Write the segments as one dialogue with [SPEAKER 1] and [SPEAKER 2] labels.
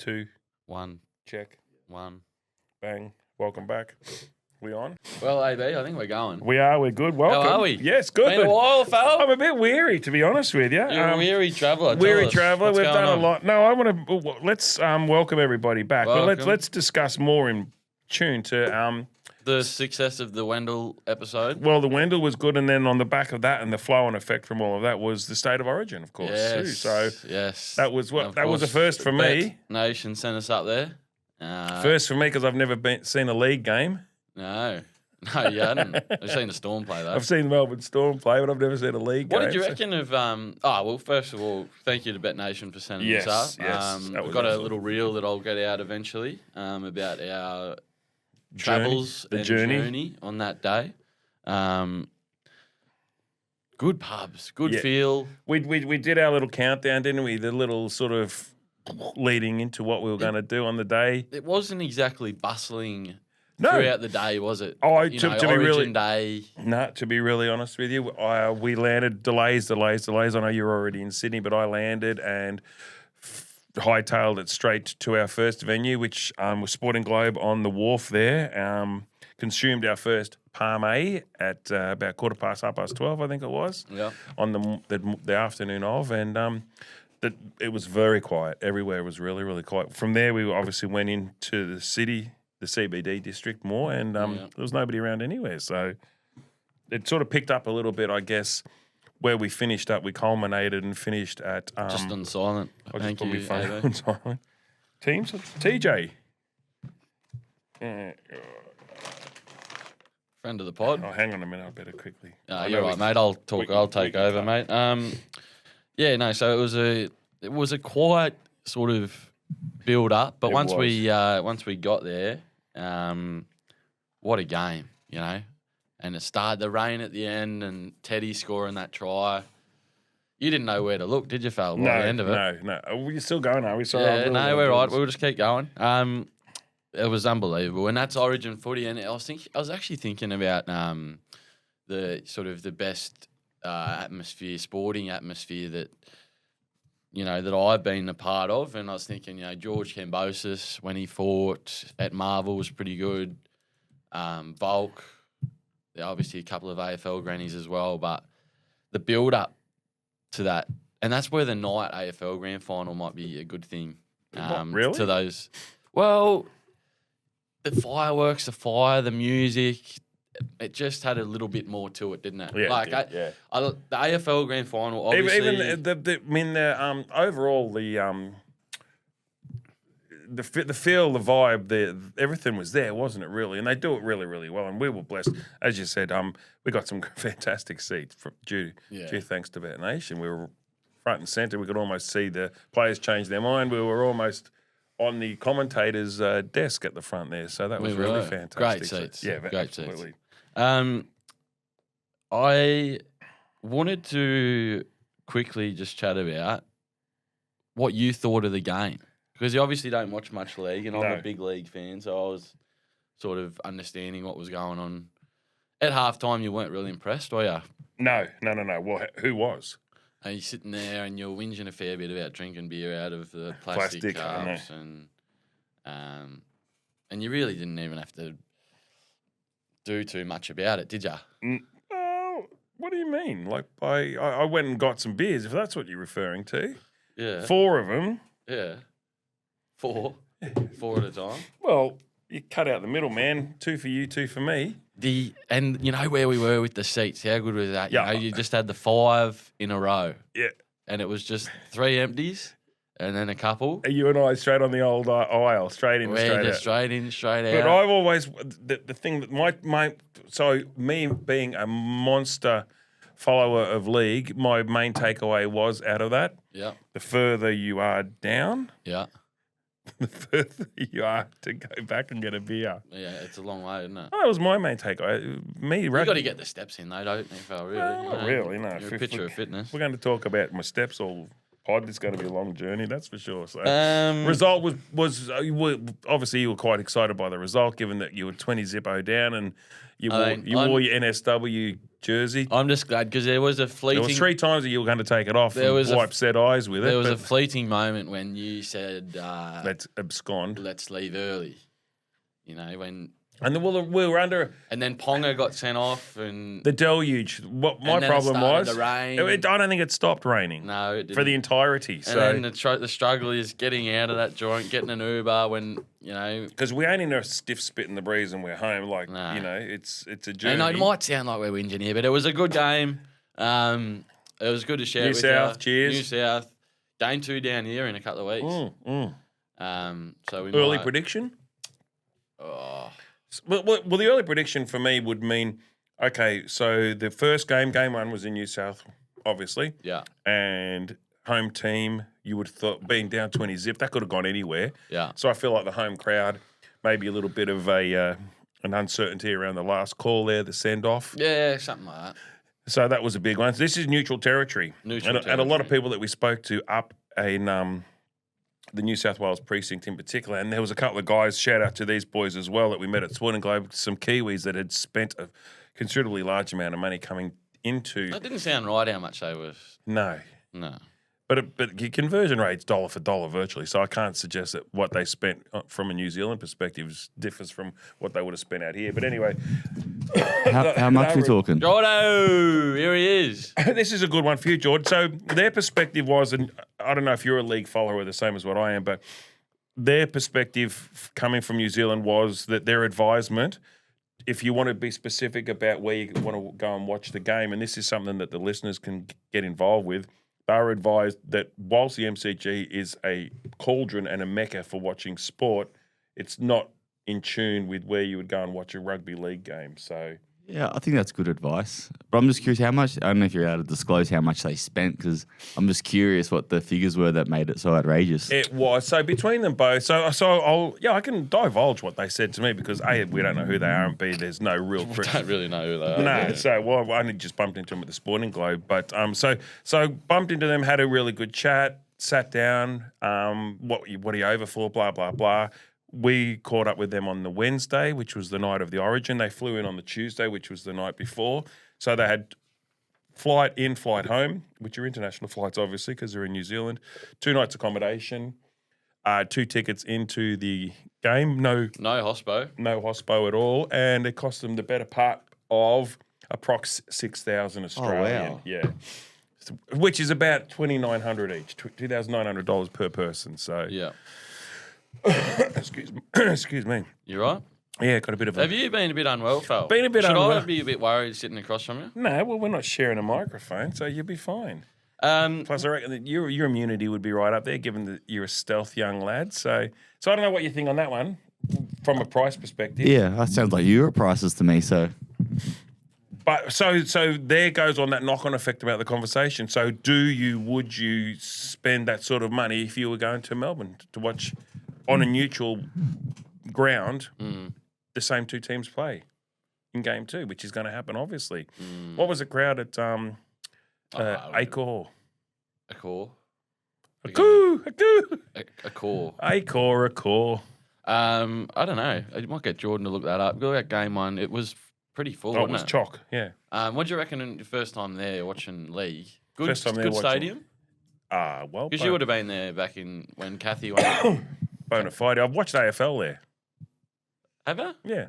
[SPEAKER 1] 2,
[SPEAKER 2] One.
[SPEAKER 1] check,
[SPEAKER 2] One.
[SPEAKER 1] bang. Welcome back. We on?
[SPEAKER 2] Well, AB, I think we're going.
[SPEAKER 1] We're good. Welcome.
[SPEAKER 2] How are we?
[SPEAKER 1] Yes, good.
[SPEAKER 2] Been a while, fella.
[SPEAKER 1] I'm a bit weary, to be honest with you.
[SPEAKER 2] You're a weary traveller.
[SPEAKER 1] Weary traveller. We've done
[SPEAKER 2] on?
[SPEAKER 1] a lot. No, I want to let's welcome everybody back.
[SPEAKER 2] Welcome.
[SPEAKER 1] But let's discuss more in tune to
[SPEAKER 2] The success of the Wendell episode.
[SPEAKER 1] well, the Wendell was good, and then on the back of that, and the flow and effect from all of that was the state of origin, of course. Too.
[SPEAKER 2] Yes.
[SPEAKER 1] So
[SPEAKER 2] yes.
[SPEAKER 1] that was
[SPEAKER 2] Of
[SPEAKER 1] that was a
[SPEAKER 2] course,
[SPEAKER 1] first for me.
[SPEAKER 2] Bet Nation sent us up there.
[SPEAKER 1] First for me because I've never seen a league game.
[SPEAKER 2] No, you hadn't. I've seen the Storm play though.
[SPEAKER 1] I've seen Melbourne Storm play, but I've never seen a league game.
[SPEAKER 2] What did you reckon of? Well, first of all, thank you to Bet Nation for sending
[SPEAKER 1] Yes,
[SPEAKER 2] this up.
[SPEAKER 1] yes, that
[SPEAKER 2] We've
[SPEAKER 1] was
[SPEAKER 2] got a
[SPEAKER 1] excellent.
[SPEAKER 2] little reel that I'll get out eventually about our
[SPEAKER 1] Journey,
[SPEAKER 2] travels
[SPEAKER 1] the
[SPEAKER 2] and
[SPEAKER 1] journey.
[SPEAKER 2] on that day. Good pubs, good
[SPEAKER 1] Yeah.
[SPEAKER 2] feel.
[SPEAKER 1] We did our little countdown, didn't we? The little sort of leading into what we were going to do on the day.
[SPEAKER 2] It wasn't exactly bustling
[SPEAKER 1] No.
[SPEAKER 2] throughout the day, was it?
[SPEAKER 1] Oh,
[SPEAKER 2] You know,
[SPEAKER 1] to be really
[SPEAKER 2] Origin Day.
[SPEAKER 1] no, to be really honest with you, we landed delays. I know you're already in Sydney, but I landed and hightailed it straight to our first venue, which was Sporting Globe on the wharf there. Consumed our first Palme at about 12:15, I think it was.
[SPEAKER 2] Yeah.
[SPEAKER 1] On the afternoon of, and it was very quiet. Everywhere was really, really quiet. From there, we obviously went into the city, the CBD district more, and there was nobody around anywhere. So it sort of picked up a little bit, I guess, where we finished up. We culminated and finished at...
[SPEAKER 2] Just on silent.
[SPEAKER 1] I
[SPEAKER 2] Thank
[SPEAKER 1] just put
[SPEAKER 2] you,
[SPEAKER 1] my phone
[SPEAKER 2] Avo.
[SPEAKER 1] on silent. Teams? TJ.
[SPEAKER 2] Friend of the pod.
[SPEAKER 1] Oh, hang on a minute. I better quickly.
[SPEAKER 2] You're right, mate. I'll take over, mate. So it was a quiet sort of build up, but once we got there, what a game, you know. And it started the rain at the end, and Teddy scoring that try. You didn't know where to look, did you, fella? By the end of it,
[SPEAKER 1] No. Are we still going? Are we? Sorry,
[SPEAKER 2] yeah, no, we're right. We'll just keep going. It was unbelievable, and that's Origin footy. And I was actually thinking about the sort of the best sporting atmosphere that I've been a part of. And I was thinking, George Kambosos when he fought at Marvel was pretty good. Volk, obviously a couple of AFL grannies as well, but the build up to that, and that's where the night AFL grand final might be a good thing.
[SPEAKER 1] Really?
[SPEAKER 2] To those, well. The fireworks, the fire, the music, it just had a little bit more to it, didn't it?
[SPEAKER 1] Yeah,
[SPEAKER 2] the AFL Grand Final, obviously.
[SPEAKER 1] Even the overall the feel, the vibe, everything was there, wasn't it? Really, and they do it really, really well. And we were blessed, as you said. We got some fantastic seats due thanks to Bet Nation. We were front and centre. We could almost see the players change their mind. We were almost on the commentator's desk at the front there, so that was really fantastic.
[SPEAKER 2] Great seats.
[SPEAKER 1] Yeah,
[SPEAKER 2] Great
[SPEAKER 1] absolutely.
[SPEAKER 2] Seats. I wanted to quickly just chat about what you thought of the game, because you obviously don't watch much league, and I'm a big league fan, so I was sort of understanding what was going on. At halftime, you weren't really impressed, were you?
[SPEAKER 1] No. Well, who was?
[SPEAKER 2] And you're sitting there and you're whinging a fair bit about drinking beer out of the plastic cups, and you really didn't even have to do too much about it, did you?
[SPEAKER 1] What do you mean? Like I went and got some beers, if that's what you're referring to.
[SPEAKER 2] Yeah.
[SPEAKER 1] 4 of them.
[SPEAKER 2] Yeah. 4 at a time.
[SPEAKER 1] Well, you cut out the middle, man. 2 for you, 2 for me.
[SPEAKER 2] And you know where we were with the seats? How good was that?
[SPEAKER 1] Yeah.
[SPEAKER 2] You just had the 5 in a row.
[SPEAKER 1] Yeah.
[SPEAKER 2] And it was just 3 empties and then a couple.
[SPEAKER 1] You and I straight on the old aisle, straight in, straight out.
[SPEAKER 2] Straight in, straight out.
[SPEAKER 1] But I've always, the thing that so me being a monster follower of league, my main takeaway was out of that, the further you are down, the further you are to go back and get a beer.
[SPEAKER 2] Yeah, it's a long way, isn't it?
[SPEAKER 1] Oh, that was my main takeaway.
[SPEAKER 2] You got to get the steps in, though, don't you, Phil? Really?
[SPEAKER 1] Not really, no.
[SPEAKER 2] You're a picture of fitness.
[SPEAKER 1] We're going to talk about my steps all pod. It's going to be a long journey, that's for sure. So, result was obviously you were quite excited by the result, given that you were 20 zippo down and you wore your NSW jersey.
[SPEAKER 2] I'm just glad because there was a fleeting.
[SPEAKER 1] There was 3 times that you were going to take it off and wipe set eyes with it.
[SPEAKER 2] There was a fleeting moment when you said,
[SPEAKER 1] "Let's abscond.
[SPEAKER 2] Let's leave early." You know when.
[SPEAKER 1] And then we were under.
[SPEAKER 2] And then Ponga got sent off, and
[SPEAKER 1] the deluge. What my problem was,
[SPEAKER 2] the rain.
[SPEAKER 1] I don't think it stopped raining.
[SPEAKER 2] No, it didn't.
[SPEAKER 1] For the entirety.
[SPEAKER 2] And then the struggle is getting out of that joint, getting an Uber when
[SPEAKER 1] because we ain't in a stiff spit in the breeze and we're home. Like it's a journey.
[SPEAKER 2] And it might sound like we're whinging here, but it was a good game. It was good to share.
[SPEAKER 1] New South, cheers.
[SPEAKER 2] New South, game 2 down here in a couple of weeks. So we
[SPEAKER 1] early prediction.
[SPEAKER 2] Oh.
[SPEAKER 1] Well, the early prediction for me would mean, okay, so the first game 1 was in New South, obviously.
[SPEAKER 2] Yeah.
[SPEAKER 1] And home team, you would have thought, being down 20 zip, that could have gone anywhere.
[SPEAKER 2] Yeah.
[SPEAKER 1] So I feel like the home crowd, maybe a little bit of an uncertainty around the last call there, the send-off.
[SPEAKER 2] Yeah, something like that.
[SPEAKER 1] So that was a big one. So this is neutral territory. And a lot of people that we spoke to up in the New South Wales precinct in particular, and there was a couple of guys, shout out to these boys as well, that we met at Sporting Globe, some Kiwis that had spent a considerably large amount of money coming into...
[SPEAKER 2] That didn't sound right how much they were...
[SPEAKER 1] No.
[SPEAKER 2] No.
[SPEAKER 1] But your conversion rate's dollar for dollar virtually, so I can't suggest that what they spent from a New Zealand perspective differs from what they would have spent out here. But anyway...
[SPEAKER 3] How much are we talking?
[SPEAKER 2] Jordo, here he is.
[SPEAKER 1] This is a good one for you, George. So their perspective was, and I don't know if you're a league follower the same as what I am, but their perspective coming from New Zealand was that their advisement, if you want to be specific about where you want to go and watch the game, and this is something that the listeners can get involved with, they were advised that whilst the MCG is a cauldron and a mecca for watching sport, it's not in tune with where you would go and watch a rugby league game. So
[SPEAKER 3] yeah, I think that's good advice. But I'm just curious how much, I don't know if you're able to disclose how much they spent, because I'm just curious what the figures were that made it so outrageous.
[SPEAKER 1] It was. So between them both, I can divulge what they said to me, because A, we don't know who they are, and B, there's no real...
[SPEAKER 2] We don't really know who they are.
[SPEAKER 1] No, so I only just bumped into them at the Sporting Globe. But so bumped into them, had a really good chat, sat down, what are you over for, blah, blah, blah. We caught up with them on the Wednesday, which was the night of the Origin. They flew in on the Tuesday, which was the night before. So they had flight in, flight home, which are international flights, obviously, because they're in New Zealand. 2 nights accommodation, 2 tickets into the game. No
[SPEAKER 2] hospo.
[SPEAKER 1] No hospo at all. And it cost them the better part of approx 6,000 Australian.
[SPEAKER 3] Oh, wow.
[SPEAKER 1] Yeah. Which is about $2,900 each, $2,900 per person. So
[SPEAKER 2] yeah.
[SPEAKER 1] Excuse me.
[SPEAKER 2] You right?
[SPEAKER 1] Yeah, got a bit of.
[SPEAKER 2] Have you been a bit unwell, Phil?
[SPEAKER 1] Been a bit unwell.
[SPEAKER 2] Should I be a bit worried sitting across from you?
[SPEAKER 1] No, well, we're not sharing a microphone, so you'll be fine. Plus, I reckon that your immunity would be right up there, given that you're a stealth young lad. So I don't know what you think on that one, from a price perspective.
[SPEAKER 3] Yeah, that sounds like Europe prices to me. So,
[SPEAKER 1] but so there goes on that knock-on effect about the conversation. So, would you spend that sort of money if you were going to Melbourne to watch on a neutral ground the same 2 teams play in game 2, which is going to happen, obviously. What was the crowd at Accor?
[SPEAKER 2] Accor.
[SPEAKER 1] Accor.
[SPEAKER 2] I don't know. I might get Jordan to look that up. Go at game 1. It was pretty full, wasn't
[SPEAKER 1] it was chock, yeah.
[SPEAKER 2] What do you reckon in your first time there watching league? Good,
[SPEAKER 1] first time there
[SPEAKER 2] good
[SPEAKER 1] watching.
[SPEAKER 2] stadium?
[SPEAKER 1] Well.
[SPEAKER 2] Because you would have been there back in when Kathy went.
[SPEAKER 1] Bona fide. I've watched AFL there.
[SPEAKER 2] Have you?
[SPEAKER 1] Yeah.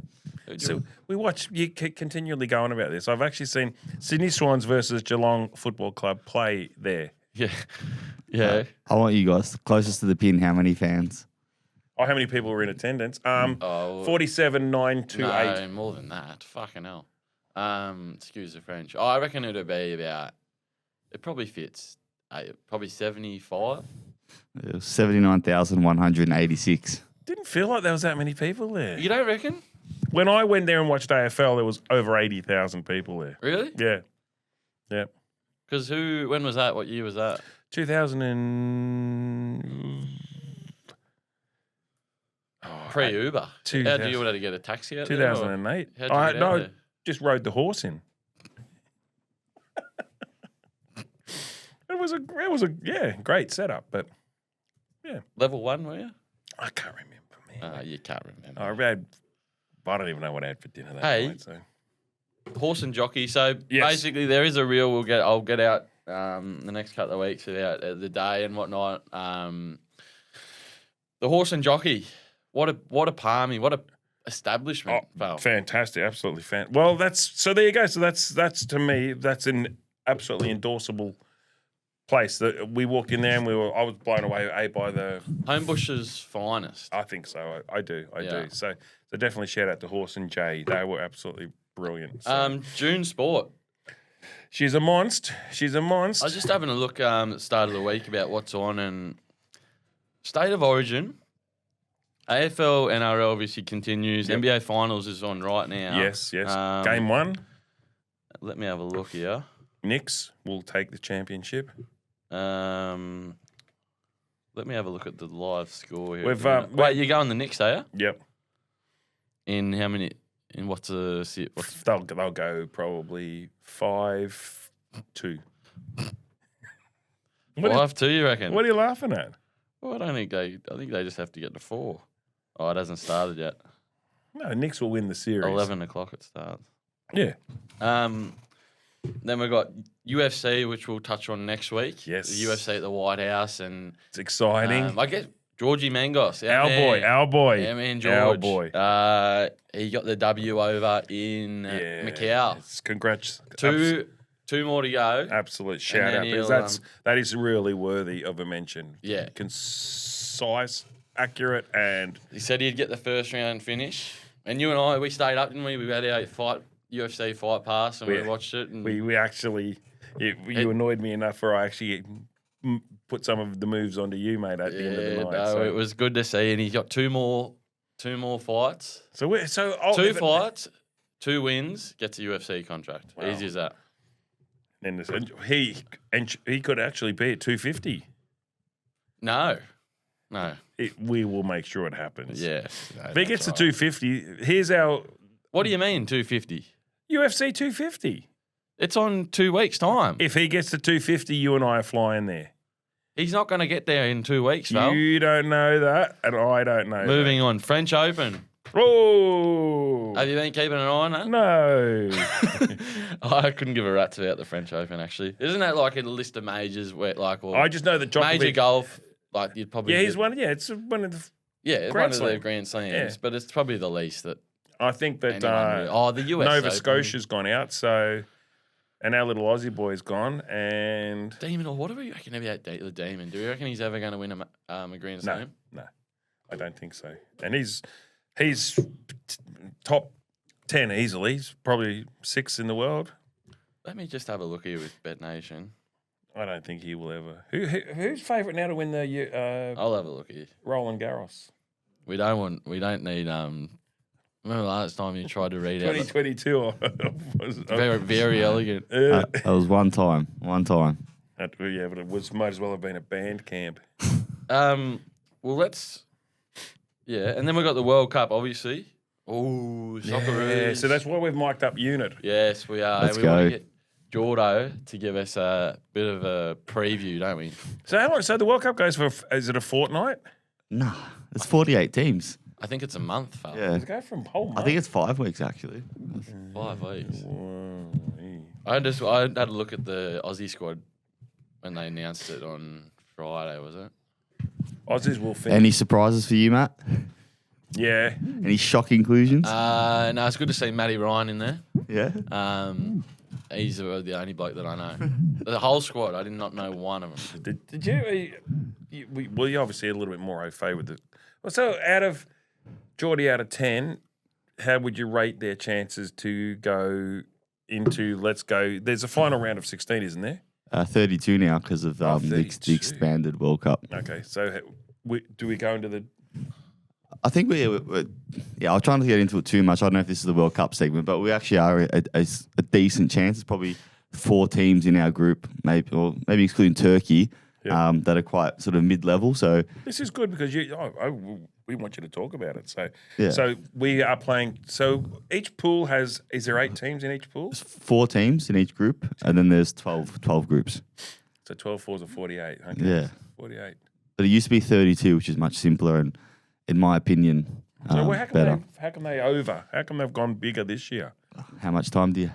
[SPEAKER 1] So we watch, you continually go on about this. I've actually seen Sydney Swans versus Geelong Football Club play there.
[SPEAKER 2] Yeah. Yeah.
[SPEAKER 3] I want you guys closest to the pin. How many fans?
[SPEAKER 1] Oh, how many people were in attendance? 47,928.
[SPEAKER 2] No, more than that. Fucking hell. Excuse the French. I reckon it'd be about, it probably fits, probably 75.
[SPEAKER 3] 79,186.
[SPEAKER 1] Didn't feel like there was that many people there.
[SPEAKER 2] You don't reckon?
[SPEAKER 1] When I went there and watched AFL, there was over 80,000 people there.
[SPEAKER 2] Really?
[SPEAKER 1] Yeah. Yeah.
[SPEAKER 2] Because when was that? What year was that?
[SPEAKER 1] 2000 and...
[SPEAKER 2] Pre-Uber. How do you want to get a taxi out
[SPEAKER 1] 2008.
[SPEAKER 2] There? How'd you get out there?
[SPEAKER 1] Just rode the horse in. great setup. But
[SPEAKER 2] Level 1, were you?
[SPEAKER 1] I can't remember, man.
[SPEAKER 2] You can't remember.
[SPEAKER 1] I don't even know what I had for dinner that
[SPEAKER 2] Hey.
[SPEAKER 1] night. So
[SPEAKER 2] Horse and jockey. So
[SPEAKER 1] Yes.
[SPEAKER 2] basically, there is a reel. I'll get out the next couple of weeks about the day and whatnot. The horse and jockey. What a palmy. What a establishment. Val.
[SPEAKER 1] Fantastic, absolutely Well, there you go. So that's to me, that's an absolutely endorsable place. That we walked in there and I was blown away by the
[SPEAKER 2] Homebush's finest.
[SPEAKER 1] I think so. I do.
[SPEAKER 2] Yeah.
[SPEAKER 1] So definitely shout out to Horse and Jay. They were absolutely brilliant. So.
[SPEAKER 2] June Sport.
[SPEAKER 1] She's a monster.
[SPEAKER 2] I was just having a look at the start of the week about what's on and State of Origin. AFL, NRL obviously continues.
[SPEAKER 1] Yep.
[SPEAKER 2] NBA Finals is on right now.
[SPEAKER 1] Yes. Game 1.
[SPEAKER 2] Let me have a look here.
[SPEAKER 1] Knicks will take the championship.
[SPEAKER 2] Let me have a look at the live score here.
[SPEAKER 1] Wait,
[SPEAKER 2] you're going the Knicks, are you?
[SPEAKER 1] Yep.
[SPEAKER 2] In how many? In what's
[SPEAKER 1] They'll go probably 5-2.
[SPEAKER 2] 5-2, you reckon?
[SPEAKER 1] What are you laughing at?
[SPEAKER 2] Well, I think they just have to get to 4. Oh, it hasn't started yet.
[SPEAKER 1] No, Knicks will win the series.
[SPEAKER 2] 11 o'clock it starts.
[SPEAKER 1] Yeah.
[SPEAKER 2] Then we've got UFC, which we'll touch on next week.
[SPEAKER 1] Yes.
[SPEAKER 2] The UFC at the White House, and
[SPEAKER 1] It's exciting.
[SPEAKER 2] I guess Georgie Mangos,
[SPEAKER 1] Our boy.
[SPEAKER 2] Yeah, man, George.
[SPEAKER 1] Our boy.
[SPEAKER 2] He got the W over in Macau.
[SPEAKER 1] Congrats.
[SPEAKER 2] Two more to go.
[SPEAKER 1] Absolute shout out.
[SPEAKER 2] then
[SPEAKER 1] Because that is really worthy of a mention.
[SPEAKER 2] Yeah.
[SPEAKER 1] Concise, accurate, and
[SPEAKER 2] He said he'd get the first round finish. And you and I, we stayed up, didn't we? We had our UFC fight pass and we watched it. And
[SPEAKER 1] we actually, you annoyed me enough where I actually put some of the moves onto you, mate, at the end of the night.
[SPEAKER 2] No, it was good to see. And he's got two more fights. Two fights, 2 wins, gets a UFC contract.
[SPEAKER 1] Wow.
[SPEAKER 2] Easy as that.
[SPEAKER 1] And he could actually be at 250.
[SPEAKER 2] No.
[SPEAKER 1] We will make sure it happens.
[SPEAKER 2] Yeah.
[SPEAKER 1] If he gets to 250, here's our
[SPEAKER 2] What do you mean 250?
[SPEAKER 1] UFC 250.
[SPEAKER 2] It's on 2 weeks' time.
[SPEAKER 1] If he gets to 250, you and I are flying there.
[SPEAKER 2] He's not going to get there in 2 weeks, Val.
[SPEAKER 1] You don't know that, and I don't know
[SPEAKER 2] Moving on. French Open.
[SPEAKER 1] Oh.
[SPEAKER 2] Have you been keeping an eye on that?
[SPEAKER 1] No.
[SPEAKER 2] I couldn't give a rat's about the French Open, actually. Isn't that like a list of majors where,
[SPEAKER 1] I just know that Djokovic...
[SPEAKER 2] Major golf, like you'd probably...
[SPEAKER 1] Yeah, he's one. Yeah, it's one of the...
[SPEAKER 2] Yeah, it's
[SPEAKER 1] Grand
[SPEAKER 2] one of the
[SPEAKER 1] Slam.
[SPEAKER 2] Grand Slams,
[SPEAKER 1] Yeah.
[SPEAKER 2] but it's probably the least that...
[SPEAKER 1] I think that
[SPEAKER 2] the US
[SPEAKER 1] Nova
[SPEAKER 2] Open.
[SPEAKER 1] Scotia's gone out, so... And our little Aussie boy's gone, and...
[SPEAKER 2] Demon, or what do we reckon about the Demon? Do we reckon he's ever going to win a Grand Slam?
[SPEAKER 1] No, I don't think so. And he's top 10 easily. He's probably 6 in the world.
[SPEAKER 2] Let me just have a look here with Bet Nation.
[SPEAKER 1] I don't think he will ever. Who's favourite now to win the
[SPEAKER 2] I'll have a look here.
[SPEAKER 1] Roland Garros?
[SPEAKER 2] We don't need remember last time you tried to read out
[SPEAKER 1] 2022.
[SPEAKER 2] very, very elegant.
[SPEAKER 3] That was one time.
[SPEAKER 1] Yeah, but it might as well have been a band camp.
[SPEAKER 2] Well, let's. Yeah, and then we got the World Cup, obviously. Oh, Socceroos.
[SPEAKER 1] Yeah, so that's why we've mic'd up Unit.
[SPEAKER 2] Yes, we are.
[SPEAKER 3] Let's
[SPEAKER 2] we want
[SPEAKER 3] go.
[SPEAKER 2] to get Jordo to give us a bit of a preview, don't we?
[SPEAKER 1] So how long? So the World Cup goes for? Is it a fortnight?
[SPEAKER 3] Nah, it's 48 teams.
[SPEAKER 2] I think it's a month, fella.
[SPEAKER 3] Yeah.
[SPEAKER 1] Does it go from whole month?
[SPEAKER 3] I think it's 5 weeks, actually.
[SPEAKER 2] 5 weeks.
[SPEAKER 1] Whoa.
[SPEAKER 2] I had a look at the Aussie squad when they announced it on Friday, was it?
[SPEAKER 1] Aussies will finish.
[SPEAKER 3] Any surprises for you, Matt?
[SPEAKER 1] Yeah.
[SPEAKER 3] Any shock inclusions?
[SPEAKER 2] No, it's good to see Matty Ryan in there.
[SPEAKER 3] Yeah.
[SPEAKER 2] He's the only bloke that I know. The whole squad, I did not know one of them.
[SPEAKER 1] Did you? You're obviously a little bit more au fait with it. Well, so out of Geordie, out of 10, how would you rate their chances to go into? Let's go. There's a final round of 16, isn't there?
[SPEAKER 3] 32 now because of the
[SPEAKER 1] 32.
[SPEAKER 3] expanded World Cup.
[SPEAKER 1] Okay, so do we go into the?
[SPEAKER 3] I think I'll try not to get into it too much. I don't know if this is the World Cup segment, but we actually are a decent chance. It's probably 4 teams in our group, maybe excluding Turkey, that are quite sort of mid-level. So
[SPEAKER 1] This is good because we want you to talk about it. So
[SPEAKER 3] Yeah.
[SPEAKER 1] so we are playing. So each pool is there 8 teams in each pool?
[SPEAKER 3] there's 4 teams in each group, and then there's 12 groups.
[SPEAKER 1] So 12 fours are 48. Okay.
[SPEAKER 3] Yeah.
[SPEAKER 1] 48.
[SPEAKER 3] But it used to be 32, which is much simpler and, in my opinion,
[SPEAKER 1] So
[SPEAKER 3] better.
[SPEAKER 1] how come they over? How come they've gone bigger this year?
[SPEAKER 3] How much time you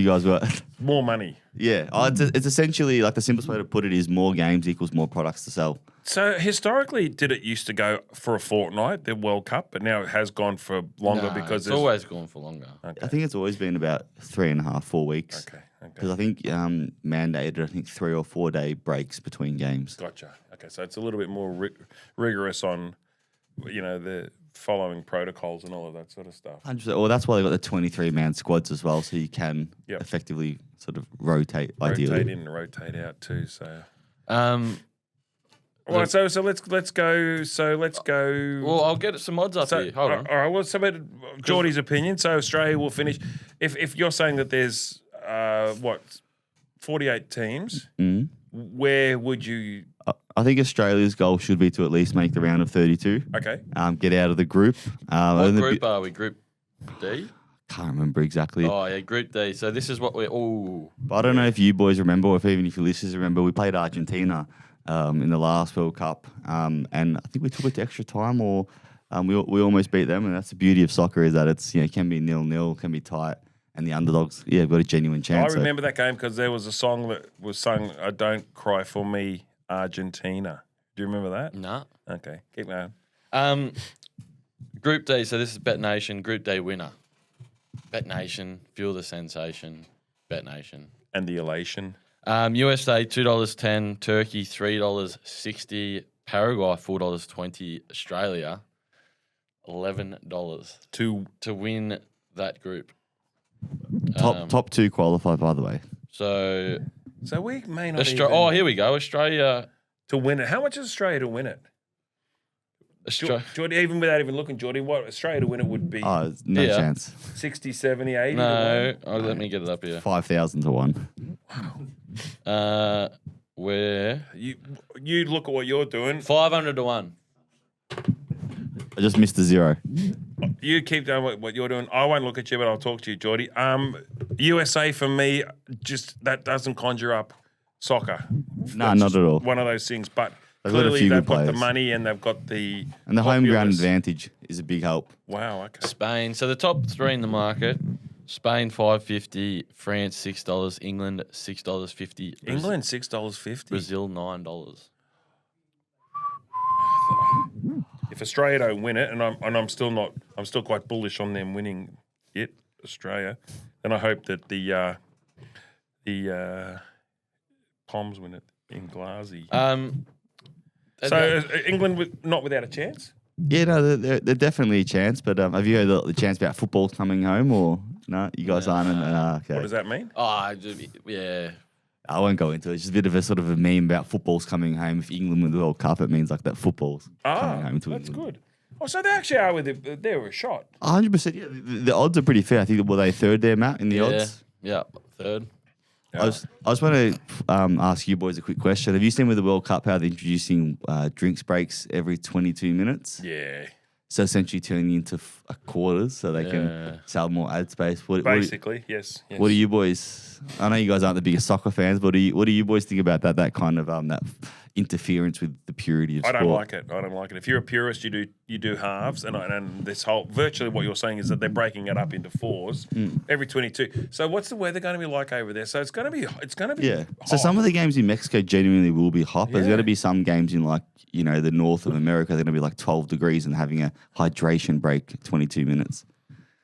[SPEAKER 3] guys got?
[SPEAKER 1] More money.
[SPEAKER 3] Yeah. It's essentially like the simplest way to put it is more games equals more products to sell.
[SPEAKER 1] So historically, did it used to go for a fortnight, the World Cup, but now it has gone for longer because
[SPEAKER 2] it's always gone for longer.
[SPEAKER 3] I think it's always been about 3.5, 4 weeks.
[SPEAKER 1] Okay.
[SPEAKER 3] Because I think mandated, 3 or 4 day breaks between games.
[SPEAKER 1] Gotcha. Okay, so it's a little bit more rigorous on, the following protocols and all of that sort of stuff.
[SPEAKER 3] 100%. Well, that's why they got the 23-man squads as well, so you can effectively sort of rotate ideally.
[SPEAKER 1] Rotate in and rotate out too. So, all right. So let's go. So let's go.
[SPEAKER 2] Well, I'll get some odds up here. Hold on.
[SPEAKER 1] All right. Well, so about Geordie's opinion. So Australia will finish. If you're saying that there's 48 teams, where would you?
[SPEAKER 3] I think Australia's goal should be to at least make the round of 32.
[SPEAKER 1] Okay.
[SPEAKER 3] Get out of the group.
[SPEAKER 2] What group are we? Group D?
[SPEAKER 3] Can't remember exactly.
[SPEAKER 2] Oh, yeah, Group D. So this is what we're...
[SPEAKER 3] But I don't know if you boys remember, or even if your listeners remember, we played Argentina in the last World Cup. And I think we took it to extra time, or we almost beat them. And that's the beauty of soccer, is that it's can be 0-0, can be tight. And the underdogs, have got a genuine chance.
[SPEAKER 1] I remember that game because there was a song that was sung, "Don't Cry for Me, Argentina." Do you remember that?
[SPEAKER 2] No.
[SPEAKER 1] Okay, keep going.
[SPEAKER 2] Group D, so this is Bet Nation, Group D winner. Bet Nation, feel the sensation, Bet Nation.
[SPEAKER 1] And the elation.
[SPEAKER 2] USA, $2.10, Turkey, $3.60, Paraguay, $4.20, Australia, $11 to win that group.
[SPEAKER 3] Top two qualify, by the way.
[SPEAKER 2] So
[SPEAKER 1] we may not.
[SPEAKER 2] Here we go. Australia
[SPEAKER 1] to win it. How much is Australia to win it? Geordie, even without even looking, Geordie, what Australia to win it would be?
[SPEAKER 3] No chance.
[SPEAKER 1] 60, 70, 80
[SPEAKER 2] No.
[SPEAKER 1] to 1?
[SPEAKER 2] Let me get it up here.
[SPEAKER 3] 5,000 to 1.
[SPEAKER 2] Where?
[SPEAKER 1] You look at what you're doing.
[SPEAKER 2] 500 to 1.
[SPEAKER 3] I just missed a 0.
[SPEAKER 1] You keep doing what you're doing. I won't look at you, but I'll talk to you, Geordie. USA for me, just that doesn't conjure up soccer.
[SPEAKER 3] No, not at all.
[SPEAKER 1] One of those things, but
[SPEAKER 3] They've got a
[SPEAKER 1] clearly
[SPEAKER 3] few
[SPEAKER 1] they've
[SPEAKER 3] good
[SPEAKER 1] got the
[SPEAKER 3] players.
[SPEAKER 1] money and they've got the
[SPEAKER 3] home ground advantage is a big help.
[SPEAKER 1] Wow. Okay.
[SPEAKER 2] Spain. So the top three in the market: Spain $5.50, France $6, England $6.50.
[SPEAKER 1] England $6.50.
[SPEAKER 2] Brazil $9.
[SPEAKER 1] If Australia don't win it, and I'm still quite bullish on them winning it, Australia, then I hope that the Poms win it in Glasgow. So England not without a chance?
[SPEAKER 3] Yeah, no, they're definitely a chance. But have you heard the chance about football coming home, or no? You guys aren't. Okay.
[SPEAKER 1] What does that mean?
[SPEAKER 2] Yeah.
[SPEAKER 3] I won't go into it. It's just a bit of a sort of a meme about football's coming home. If England win the World Cup, it means like that football's coming home to
[SPEAKER 1] that's
[SPEAKER 3] England.
[SPEAKER 1] good. Oh, so they actually are with it. They were a shot.
[SPEAKER 3] 100%. Yeah, the odds are pretty fair. I think were they third there, Matt, in the odds?
[SPEAKER 2] Yeah, third.
[SPEAKER 3] I just want to ask you boys a quick question. Have you seen with the World Cup how they're introducing drinks breaks every 22 minutes?
[SPEAKER 1] Yeah.
[SPEAKER 3] So essentially turning into quarters so they can sell more ad space.
[SPEAKER 1] Basically, yes.
[SPEAKER 3] What do you boys? I know you guys aren't the biggest soccer fans, but what do you boys think about that kind of that interference with the purity of sport?
[SPEAKER 1] I don't like it. If you're a purist, you do halves, and this whole virtually what you're saying is that they're breaking it up into fours every 22. So what's the weather going to be like over there? So it's going to be
[SPEAKER 3] yeah.
[SPEAKER 1] hot.
[SPEAKER 3] So some of the games in Mexico genuinely will be hot. But there's going to be some games in the north of America. They're going to be like 12 degrees and having a hydration break 22 minutes.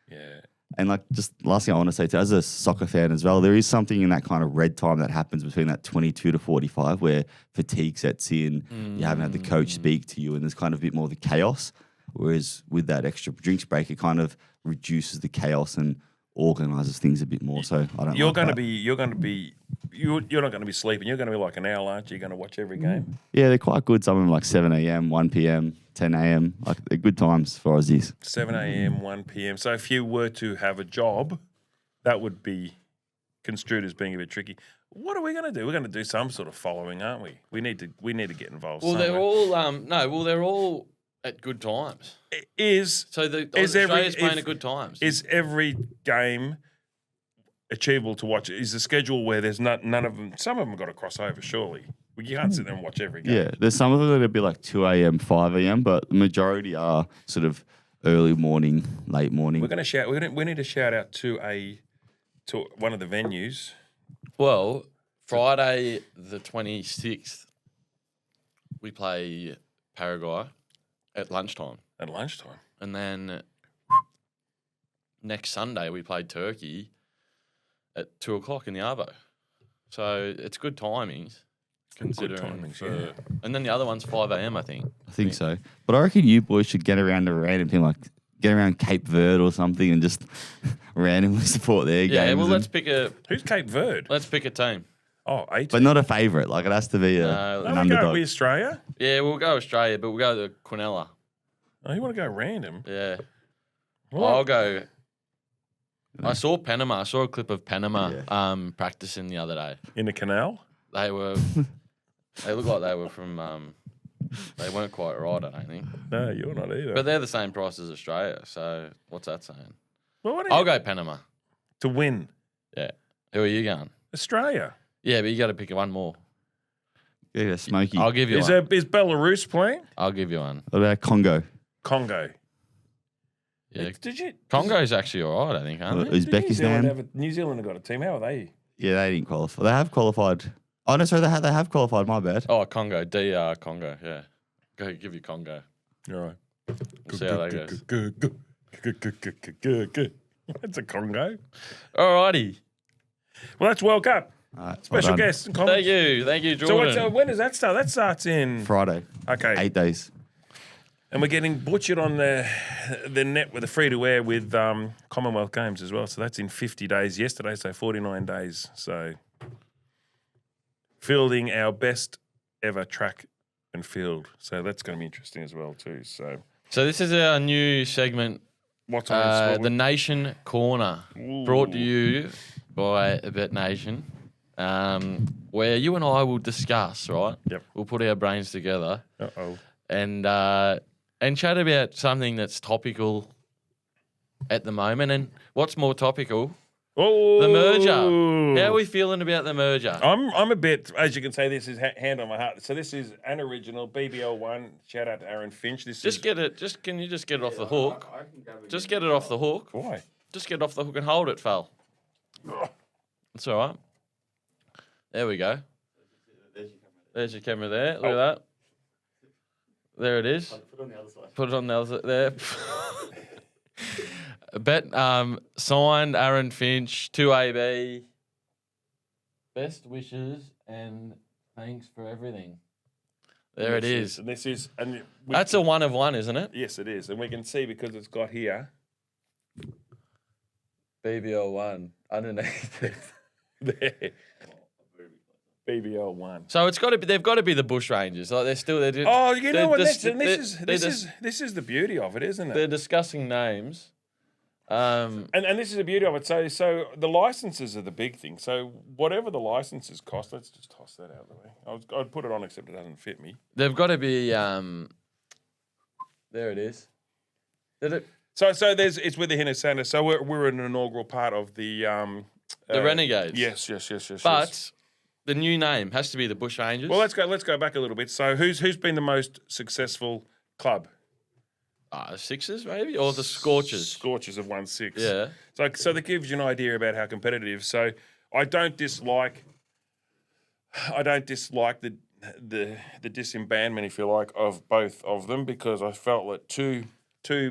[SPEAKER 1] Yeah.
[SPEAKER 3] And just last thing I want to say, as a soccer fan as well, there is something in that kind of red time that happens between that 22 to 45 where fatigue sets in, you haven't had the coach speak to you, and there's kind of a bit more of the chaos. Whereas with that extra drinks break, it kind of reduces the chaos and organises things a bit more. So I don't.
[SPEAKER 1] You're not going to be sleeping. You're going to be like an owl, aren't you? You're going to watch every game.
[SPEAKER 3] Yeah, they're quite good. Some of them like 7 a.m., 1 p.m., 10 a.m. Like they're good times for Aussies.
[SPEAKER 1] 7 a.m., 1 p.m. So if you were to have a job, that would be construed as being a bit tricky. What are we going to do? We're going to do some sort of following, aren't we? We need to get involved.
[SPEAKER 2] Well,
[SPEAKER 1] somewhere.
[SPEAKER 2] they're all at good times.
[SPEAKER 1] Australia's playing
[SPEAKER 2] at good times.
[SPEAKER 1] Is every game achievable to watch is the schedule where there's none of them. Some of them got to cross over, surely. Well, you can't sit there and watch every game.
[SPEAKER 3] Yeah, there's some of them that'll be like 2 a.m., 5 a.m., but the majority are sort of early morning, late morning.
[SPEAKER 1] We're going to shout. We need to shout out to one of the venues.
[SPEAKER 2] Well, Friday the 26th, we play Paraguay at lunchtime.
[SPEAKER 1] At lunchtime.
[SPEAKER 2] And then next Sunday, we played Turkey at 2 o'clock in the Arvo. So it's good timings. Considering and then the other one's 5 a.m. I think
[SPEAKER 3] so. But I reckon you boys should get around to random thing, like get around Cape Verde or something and just randomly support their games.
[SPEAKER 2] Yeah, well, let's pick a...
[SPEAKER 1] Who's Cape Verde?
[SPEAKER 2] Let's pick a team.
[SPEAKER 1] Oh, 8.
[SPEAKER 3] But not a favourite. Like, it has to be an underdog.
[SPEAKER 1] Go with Australia?
[SPEAKER 2] Yeah, we'll go Australia, but we'll go to Quinella.
[SPEAKER 1] Oh, you want to go random?
[SPEAKER 2] Yeah.
[SPEAKER 1] What?
[SPEAKER 2] I'll go... I saw Panama. I saw a clip of Panama practicing the other day.
[SPEAKER 1] In the canal?
[SPEAKER 2] They were... They look like they were from... they weren't quite right, I don't think.
[SPEAKER 1] No, you're not either.
[SPEAKER 2] But they're the same price as Australia, so what's that saying?
[SPEAKER 1] Well,
[SPEAKER 2] I'll go Panama.
[SPEAKER 1] To win?
[SPEAKER 2] Yeah. Who are you going?
[SPEAKER 1] Australia.
[SPEAKER 2] Yeah, but you got to pick one more.
[SPEAKER 3] Yeah, Smokey.
[SPEAKER 2] I'll give you
[SPEAKER 1] Is
[SPEAKER 2] one.
[SPEAKER 1] Is Belarus playing?
[SPEAKER 2] I'll give you one.
[SPEAKER 3] What about Congo?
[SPEAKER 1] Congo.
[SPEAKER 2] Yeah.
[SPEAKER 1] Did you?
[SPEAKER 2] Congo's actually all right, I think, aren't they?
[SPEAKER 3] Uzbekistan.
[SPEAKER 1] New Zealand have got a team. How are they?
[SPEAKER 3] Yeah, they didn't qualify. They have qualified. Oh, no, sorry, they have qualified. My bad.
[SPEAKER 2] Oh, Congo. DR Congo, yeah. Go give you Congo.
[SPEAKER 1] All right.
[SPEAKER 2] We'll see how that goes.
[SPEAKER 1] Good. That's a Congo.
[SPEAKER 2] All righty.
[SPEAKER 1] Well, that's World Cup.
[SPEAKER 3] Right,
[SPEAKER 1] Special
[SPEAKER 3] well done.
[SPEAKER 1] guest. Comments.
[SPEAKER 2] Thank you, Jordan.
[SPEAKER 1] So when does that start? That starts in
[SPEAKER 3] Friday.
[SPEAKER 1] Okay.
[SPEAKER 3] 8 days.
[SPEAKER 1] And we're getting butchered on the net with the free-to-air with Commonwealth Games as well. So that's in 50 days yesterday, so 49 days. So fielding our best ever track and field. So that's going to be interesting as well too. So
[SPEAKER 2] this is our new segment,
[SPEAKER 1] what's on
[SPEAKER 2] the Nation Corner, brought to you by Bet Nation, where you and I will discuss, right?
[SPEAKER 1] Yep.
[SPEAKER 2] We'll put our brains together and chat about something that's topical at the moment. And what's more topical? The merger. How are we feeling about the merger?
[SPEAKER 1] I'm a bit, as you can say, this is hand on my heart. So this is an original BBL1. Shout out to Aaron Finch. Can you just get it off the hook? Just get it off the hook. Why?
[SPEAKER 2] Just get it off the hook and hold it, Phil. That's all right. There we go. There's your camera there. Look at that. There it is. Put it on the other side. There. Bet signed Aaron Finch, 2AB. Best wishes and thanks for everything. There it is.
[SPEAKER 1] And this is
[SPEAKER 2] that's a one of one, isn't it?
[SPEAKER 1] Yes, it is. And we can see because it's got here.
[SPEAKER 2] BBL1 underneath it.
[SPEAKER 1] There. BBL1.
[SPEAKER 2] So it's got to be. They've got to be the Bush Rangers. Like
[SPEAKER 1] You know what? This is the beauty of it, isn't it?
[SPEAKER 2] They're discussing names.
[SPEAKER 1] And this is the beauty of it. So the licenses are the big thing. So whatever the licenses cost, let's just toss that out of the way. I'd put it on, except it doesn't fit me.
[SPEAKER 2] They've got to be. There it is. Did it?
[SPEAKER 1] So it's with the Hinner Center. So we're an inaugural part of the
[SPEAKER 2] Renegades.
[SPEAKER 1] Yes.
[SPEAKER 2] But the new name has to be the Bush Rangers.
[SPEAKER 1] Well, let's go back a little bit. So who's been the most successful club?
[SPEAKER 2] Sixers maybe, or the Scorchers.
[SPEAKER 1] Scorchers have won 6.
[SPEAKER 2] Yeah.
[SPEAKER 1] So that gives you an idea about how competitive. So I don't dislike the disbandment, if you like, of both of them, because I felt that two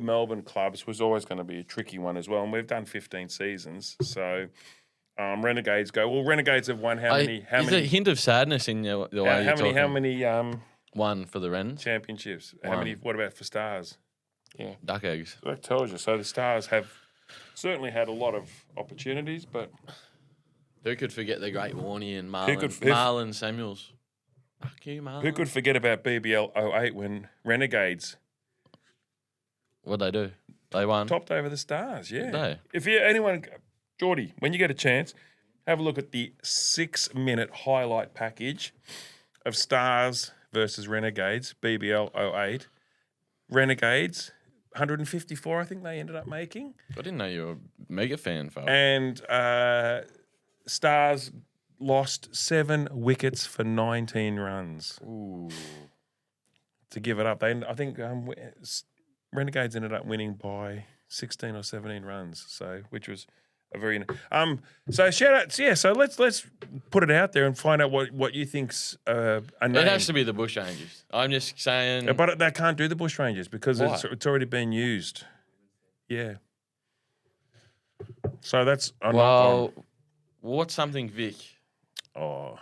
[SPEAKER 1] Melbourne clubs was always going to be a tricky one as well, and we've done 15 seasons. So Renegades go. Well, Renegades have won how many?
[SPEAKER 2] Is there a hint of sadness in the way you're talking?
[SPEAKER 1] How many?
[SPEAKER 2] One for the Wrens.
[SPEAKER 1] Championships.
[SPEAKER 2] One.
[SPEAKER 1] How many? What about for Stars? Yeah,
[SPEAKER 2] Duck eggs.
[SPEAKER 1] that tells you. So the Stars have certainly had a lot of opportunities, but
[SPEAKER 2] who could forget the great Warnie and Marlon Samuels? Fuck you, Marlon.
[SPEAKER 1] Who could forget about BBL 08 when Renegades
[SPEAKER 2] What'd they do? They won.
[SPEAKER 1] topped over the Stars? Yeah.
[SPEAKER 2] Did they?
[SPEAKER 1] If Geordie, when you get a chance, have a look at the 6-minute highlight package of Stars versus Renegades, BBL 08. Renegades 154, I think they ended up making.
[SPEAKER 2] I didn't know you were a mega fan, Phil.
[SPEAKER 1] And Stars lost 7 wickets for 19 runs.
[SPEAKER 2] Ooh.
[SPEAKER 1] To give it up. I think Renegades ended up winning by 16 or 17 runs, so which was a very so shout out. Yeah, so let's put it out there and find out what you think's a name.
[SPEAKER 2] It has to be the Bushrangers. I'm just saying.
[SPEAKER 1] But they can't do the Bushrangers because it's already been used. Yeah. So that's
[SPEAKER 2] what's something Vic?
[SPEAKER 1] Oh,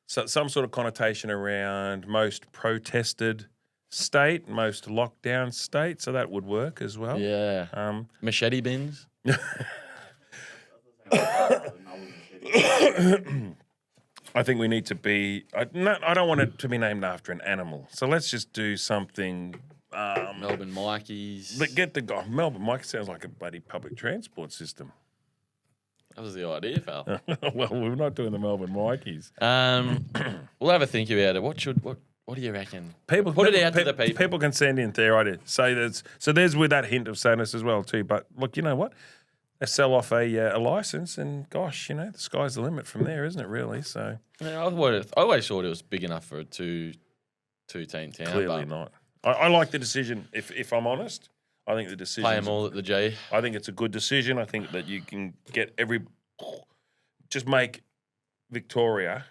[SPEAKER 1] so some sort of connotation around most protested state, most lockdown state. So that would work as well.
[SPEAKER 2] Yeah. Machete bins.
[SPEAKER 1] I think we need to be. I don't want it to be named after an animal. So let's just do something.
[SPEAKER 2] Melbourne Mikeys.
[SPEAKER 1] Get the guy. Melbourne Mike sounds like a bloody public transport system.
[SPEAKER 2] That was the idea, pal.
[SPEAKER 1] Well, we're not doing the Melbourne Mikeys.
[SPEAKER 2] We'll have a think about it. What do you reckon?
[SPEAKER 1] People
[SPEAKER 2] put it out to the people.
[SPEAKER 1] People can send in their ideas. Say there's with that hint of sadness as well too. But look, you know what? They sell off a license, and gosh, the sky's the limit from there, isn't it? Really? So
[SPEAKER 2] I always thought it was big enough for a two-team town.
[SPEAKER 1] Clearly not. I like the decision. If I'm honest, I think the decision.
[SPEAKER 2] Play them all at the G.
[SPEAKER 1] I think it's a good decision. I think that you can get just make Victoria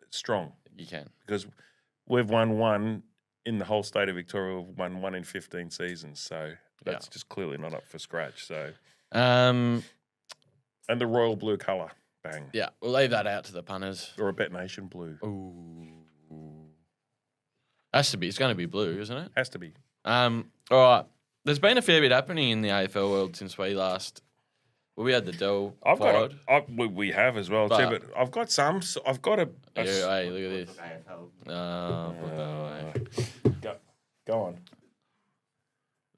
[SPEAKER 1] strong.
[SPEAKER 2] You can,
[SPEAKER 1] because we've won one in the whole state of Victoria. We've won 1 in 15 seasons, so that's just clearly not up for scratch. So, and the royal blue colour, bang.
[SPEAKER 2] Yeah, we'll leave that out to the punters.
[SPEAKER 1] Or a Bet Nation blue.
[SPEAKER 2] Ooh, has to be. It's going to be blue, isn't it?
[SPEAKER 1] Has to be.
[SPEAKER 2] All right. There's been a fair bit happening in the AFL world since we last. Well, we had the Dell.
[SPEAKER 1] We have as well too, but I've got some. So I've got a.
[SPEAKER 2] Hey, look at this.
[SPEAKER 1] Go on.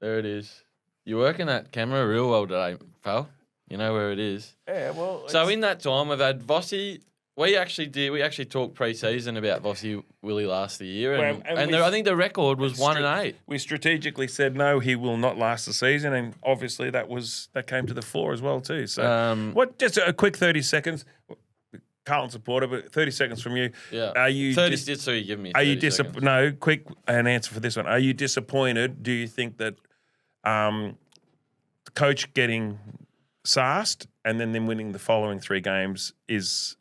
[SPEAKER 2] There it is. You're working that camera real well today, pal. You know where it is.
[SPEAKER 1] Yeah, well.
[SPEAKER 2] So in that time, we've had Vossi. We actually talked pre-season about Vossi Willie last year, and I think the record was 1-8.
[SPEAKER 1] We strategically said no, he will not last the season, and obviously that came to the fore as well too. So just a quick 30 seconds. Carlton supporter, but 30 seconds from you.
[SPEAKER 2] Yeah.
[SPEAKER 1] Are you
[SPEAKER 2] 30 so you give me 30
[SPEAKER 1] Are you
[SPEAKER 2] seconds.
[SPEAKER 1] No, quick an answer for this one. Are you disappointed? Do you think that the coach getting sassed and then them winning the following 3 games is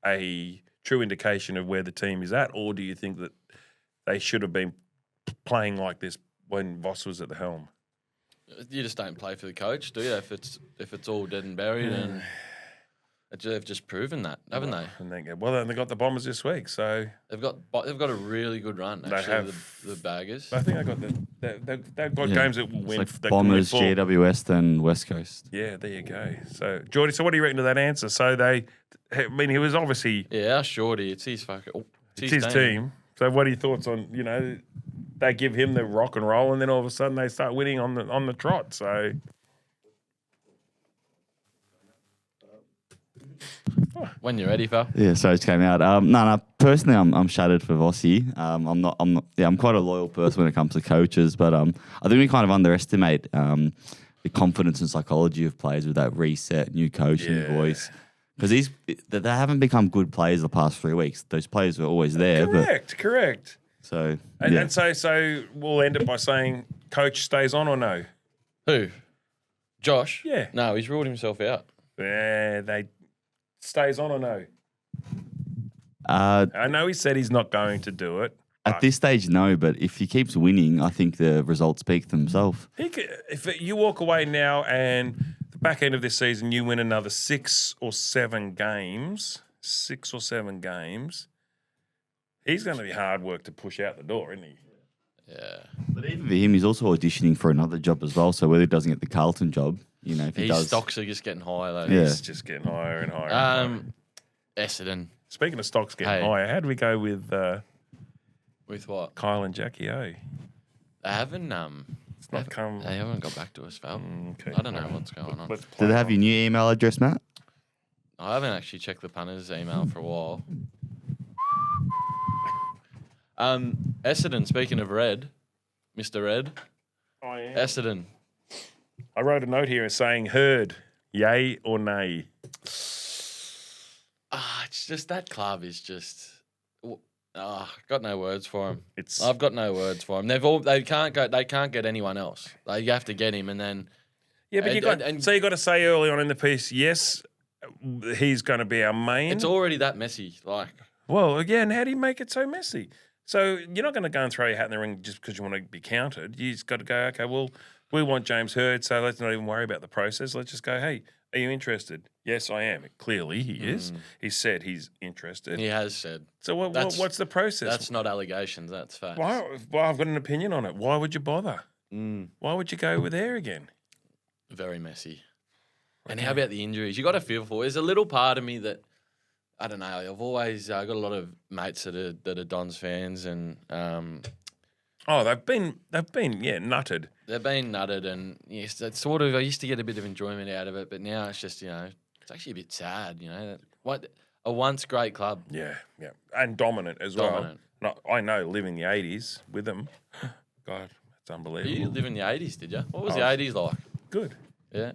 [SPEAKER 1] a true indication of where the team is at, or do you think that they should have been playing like this when Voss was at the helm?
[SPEAKER 2] You just don't play for the coach, do you? If it's all dead and buried, and they've just proven that, haven't they?
[SPEAKER 1] And then they got the Bombers this week, so
[SPEAKER 2] they've got a really good run. Actually,
[SPEAKER 1] they have
[SPEAKER 2] the Baggers.
[SPEAKER 1] I think they've got games that will win.
[SPEAKER 3] Like Bombers, GWS, and West Coast.
[SPEAKER 1] Yeah, there you go. So Geordie, what do you reckon to that answer? So he was obviously
[SPEAKER 2] our Shorty. It's his fucking.
[SPEAKER 1] It's his team. So what are your thoughts on they give him the rock and roll, and then all of a sudden they start winning on the trot. So.
[SPEAKER 2] When you're ready, Phil.
[SPEAKER 3] Yeah, so it just came out. No. Personally, I'm shattered for Vossi. I'm not. Yeah, I'm quite a loyal person when it comes to coaches, but I think we kind of underestimate the confidence and psychology of players with that reset, new coach, new voice. Because they haven't become good players the past 3 weeks. Those players were always there.
[SPEAKER 1] Correct.
[SPEAKER 3] So
[SPEAKER 1] and so we'll end it by saying, coach stays on or no?
[SPEAKER 2] Who? Josh?
[SPEAKER 1] Yeah.
[SPEAKER 2] No, he's ruled himself out.
[SPEAKER 1] Yeah, they stays on or no?
[SPEAKER 3] I
[SPEAKER 1] know he said he's not going to do it.
[SPEAKER 3] At this stage, no. But if he keeps winning, I think the results speak for themselves.
[SPEAKER 1] If you walk away now and the back end of this season you win another 6 or 7 games, he's going to be hard work to push out the door, isn't he?
[SPEAKER 2] Yeah.
[SPEAKER 3] But even for him, he's also auditioning for another job as well. So whether he doesn't get the Carlton job, if he does,
[SPEAKER 2] his stocks are just getting higher though.
[SPEAKER 3] Yeah.
[SPEAKER 1] He's just getting higher and higher. And higher.
[SPEAKER 2] Essendon.
[SPEAKER 1] Speaking of stocks getting higher, how do we go with
[SPEAKER 2] what?
[SPEAKER 1] Kyle and Jackie O?
[SPEAKER 2] They haven't They haven't got back to us, Val.
[SPEAKER 1] Okay.
[SPEAKER 2] I don't know what's going on.
[SPEAKER 3] Do they have your new email address, Matt?
[SPEAKER 2] I haven't actually checked the punters' email for a while. Essendon, speaking of red, Mr. Red.
[SPEAKER 1] I am.
[SPEAKER 2] Essendon.
[SPEAKER 1] I wrote a note here saying Herd, yay or nay?
[SPEAKER 2] It's just that club is just. Got no words for him.
[SPEAKER 1] I've
[SPEAKER 2] got no words for him. They can't get anyone else. You have to get him, and then.
[SPEAKER 1] Yeah, but you got to say early on in the piece, yes, he's going to be our main.
[SPEAKER 2] It's already that messy.
[SPEAKER 1] Well, again, how do you make it so messy? So you're not going to go and throw your hat in the ring just because you want to be counted. You just got to go, okay, well, we want James Hurd, so let's not even worry about the process. Let's just go, hey, are you interested? Yes, I am. Clearly, he is. He said he's interested.
[SPEAKER 2] He has said.
[SPEAKER 1] So what's the process?
[SPEAKER 2] That's not allegations. That's facts.
[SPEAKER 1] Well, I've got an opinion on it. Why would you bother? Why would you go over there again?
[SPEAKER 2] Very messy. Okay. And how about the injuries? You got to feel for. There's a little part of me that I don't know. I've always got a lot of mates that are Dons fans, and
[SPEAKER 1] they've been nutted.
[SPEAKER 2] They've been nutted, and yes, that's sort of. I used to get a bit of enjoyment out of it, but now it's just it's actually a bit sad. What a once great club.
[SPEAKER 1] Yeah, and dominant as well. I know, living the '80s with them. God, that's unbelievable.
[SPEAKER 2] You lived in the '80s, did you? What was the '80s like?
[SPEAKER 1] Good.
[SPEAKER 2] Yeah.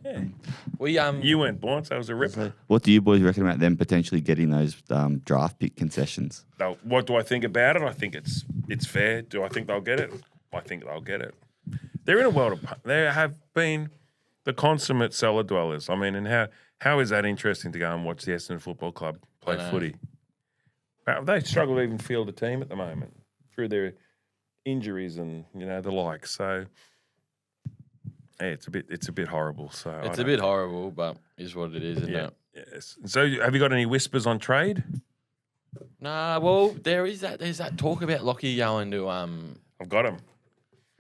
[SPEAKER 1] We You weren't born, so it was a ripper.
[SPEAKER 3] What do you boys reckon about them potentially getting those draft pick concessions?
[SPEAKER 1] What do I think about it? I think it's fair. Do I think they'll get it? I think they'll get it. They're in a world of. They have been the consummate cellar dwellers. I mean, and how is that interesting to go and watch the Essendon Football Club play footy? They struggle to even field a team at the moment through their injuries and the like. So. Yeah, it's a bit horrible. So
[SPEAKER 2] it's a bit horrible, but is what it is, isn't it?
[SPEAKER 1] Yes. So, have you got any whispers on trade?
[SPEAKER 2] Nah. Well, there's that talk about Lockie going to
[SPEAKER 1] I've got him.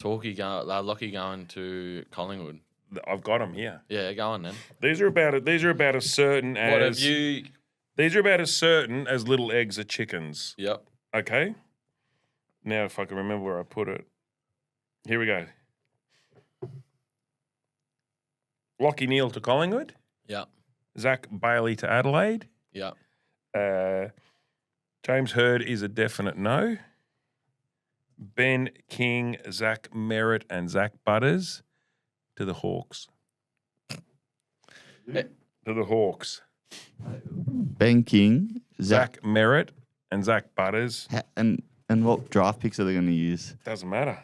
[SPEAKER 2] Lockie going to Collingwood.
[SPEAKER 1] I've got him here.
[SPEAKER 2] Yeah, go on then.
[SPEAKER 1] These are about as certain as.
[SPEAKER 2] What have you?
[SPEAKER 1] These are about as certain as little eggs are chickens.
[SPEAKER 2] Yep.
[SPEAKER 1] Okay. Now, if I can remember where I put it, here we go. Lockie Neal to Collingwood.
[SPEAKER 2] Yeah.
[SPEAKER 1] Zach Bailey to Adelaide.
[SPEAKER 2] Yeah.
[SPEAKER 1] James Hurd is a definite no. Ben King, Zach Merritt, and Zach Butters to the Hawks. To the Hawks.
[SPEAKER 3] Ben King,
[SPEAKER 1] Zach Merritt, and Zach Butters.
[SPEAKER 3] And what draft picks are they going to use?
[SPEAKER 1] Doesn't matter.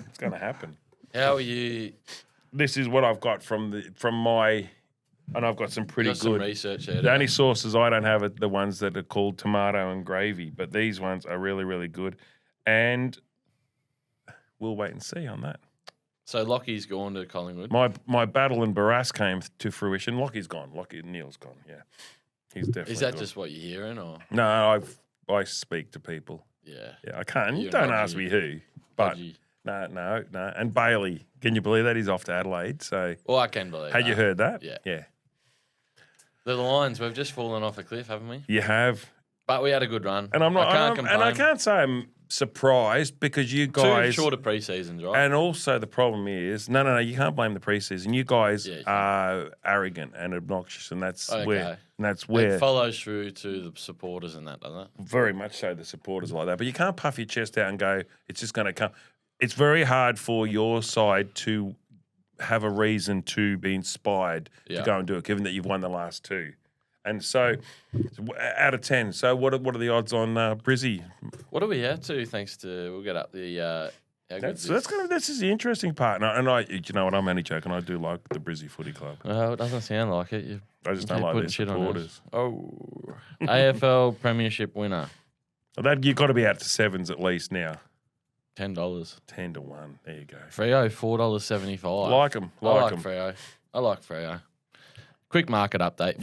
[SPEAKER 1] It's going to happen.
[SPEAKER 2] How are you?
[SPEAKER 1] This is what I've got from my, and I've got some pretty good
[SPEAKER 2] some research there.
[SPEAKER 1] The only sources I don't have are the ones that are called tomato and gravy, but these ones are really, really good, and we'll wait and see on that.
[SPEAKER 2] So Lockie's gone to Collingwood.
[SPEAKER 1] My battle in Barras came to fruition. Lockie's gone. Lockie Neal's gone. Yeah, he's definitely.
[SPEAKER 2] Is that
[SPEAKER 1] gone.
[SPEAKER 2] just what you're hearing, or
[SPEAKER 1] no? I speak to people.
[SPEAKER 2] Yeah.
[SPEAKER 1] I can't. You don't ask me who, but. No. And Bailey, can you believe that? He's off to Adelaide. So,
[SPEAKER 2] well, I can believe
[SPEAKER 1] Had you heard that?
[SPEAKER 2] Yeah. The Lions, we've just fallen off a cliff, haven't we?
[SPEAKER 1] You have.
[SPEAKER 2] But we had a good run.
[SPEAKER 1] And I can't say I'm surprised because you guys.
[SPEAKER 2] 2 shorter pre-seasons, right?
[SPEAKER 1] And also the problem is, no, you can't blame the preseason. You guys are arrogant and obnoxious, and that's where. It
[SPEAKER 2] follows through to the supporters and that, doesn't it?
[SPEAKER 1] Very much so. The supporters are like that, but you can't puff your chest out and go, "It's just going to come." It's very hard for your side to have a reason to be inspired to go and do it, given that you've won the last 2. And so, out of 10, so what are the odds on Brizzy?
[SPEAKER 2] What are we at to? Thanks to we'll get up the.
[SPEAKER 1] This is the interesting part, and I you know what, I'm only joking. I do like the Brizzy Footy Club.
[SPEAKER 2] It doesn't sound like it.
[SPEAKER 1] I just don't like their supporters.
[SPEAKER 2] AFL Premiership winner.
[SPEAKER 1] Well, you've got to be out to 7s at least now.
[SPEAKER 2] $10.
[SPEAKER 1] 10 to 1. There you go.
[SPEAKER 2] Freo, $4.75.
[SPEAKER 1] Like them.
[SPEAKER 2] I like Freo. I like Freo. Quick market update.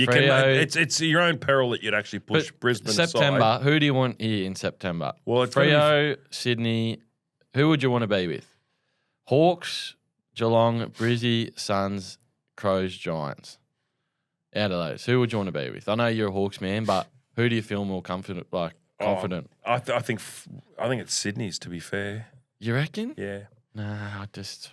[SPEAKER 1] It's your own peril that you'd actually push Brisbane
[SPEAKER 2] September,
[SPEAKER 1] aside.
[SPEAKER 2] who do you want here in September?
[SPEAKER 1] Well,
[SPEAKER 2] Freo, Sydney. Who would you want to be with? Hawks, Geelong, Brizzy, Suns, Crows, Giants. Out of those, who would you want to be with? I know you're a Hawks man, but who do you feel more confident?
[SPEAKER 1] I think it's Sydney's, to be fair.
[SPEAKER 2] You reckon?
[SPEAKER 1] Yeah.
[SPEAKER 2] I just.